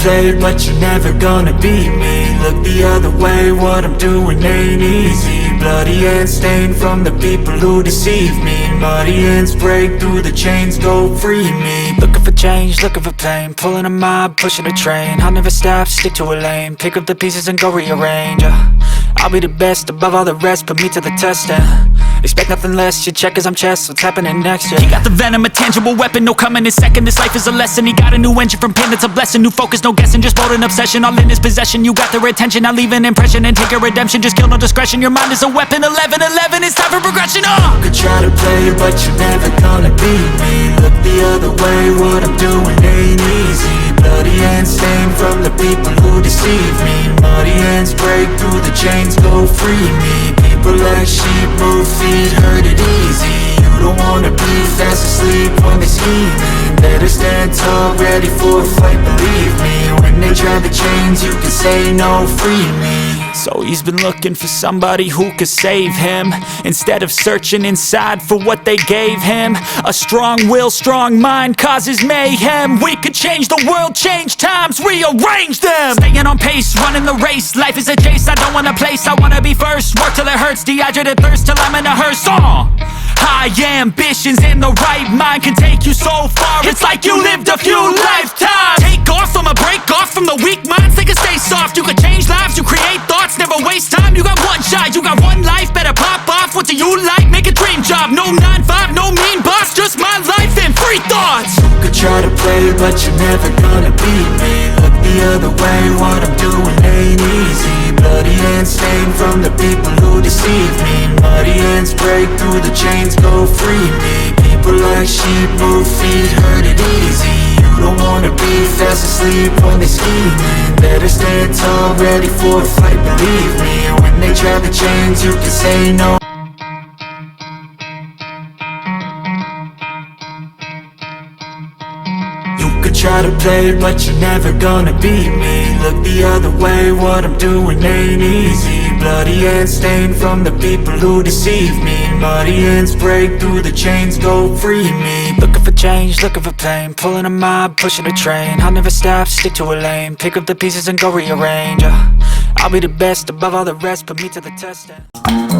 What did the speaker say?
play, but you're never gonna beat me. Look the other way, what I'm doing ain't easy. Bloody hands stained from the people who deceive me. Muddy hands break through the chains, go free me. Looking for change, looking for pain, pulling a mob, pushing a train. I'll never stop, stick to a lane, pick up the pieces and go rearrange. I'll be the best above all the rest, put me to the test and expect nothing less, you check as I'm chess, what's happening next, yeah. He got the venom, a tangible weapon, no coming in second. This life is a lesson, he got a new engine from pain, that's a blessing. New focus, no guessing, just bold and obsession, all in his possession. You got their attention, now leave an impression and take a redemption. Just kill, no discretion, your mind is a weapon. 11-11, it's time for progression, You could try to play, but you're never gonna beat me. Look the other way, what I'm doing ain't easy. Bloody hands stained from the people who deceive me. Muddy hands break through the chains, go free me. People like sheep move feet, hurt it easy. You don't wanna be fast asleep when they scheming. Better stand tall, ready for a fight, believe me. When they try the chains, you can say no, free me. So he's been looking for somebody who could save him, instead of searching inside for what they gave him. A strong will, strong mind causes mayhem. We could change the world, change times, rearrange them. Staying on pace, running the race. Life is a chase, I don't want a place, I wanna be first. Work till it hurts, dehydrated thirst till I'm in a hearse. High ambitions in the right mind can take you so far. It's like you lived a few lifetimes. Take off, I'ma break off from the weak minds. They can stay soft, you can change lives, you create thoughts. Never waste time, you got one shot, you got one life. Better pop off, what do you like? Make a dream job, no 9-5, no mean boss. Just my life and free thoughts. You could try to play, but you're never gonna beat me. Look the other way, what I'm doing ain't easy. Bloody hands stained from the people who deceive me. Muddy hands break through the chains, go free me. People like sheep move feet, hurt it easy. You don't wanna be fast asleep when they scheming. Better stand tall, ready for a fight, believe me. When they try the chains, you can say no. You could try to play, but you're never gonna beat me. Look the other way, what I'm doing ain't easy. Bloody hands stained from the people who deceive me. Muddy hands break through the chains, go free me. Looking for change, looking for pain, pulling a mob, pushing a train. I'll never stop, stick to a lane, pick up the pieces and go rearrange. I'll be the best above all the rest, put me to the test and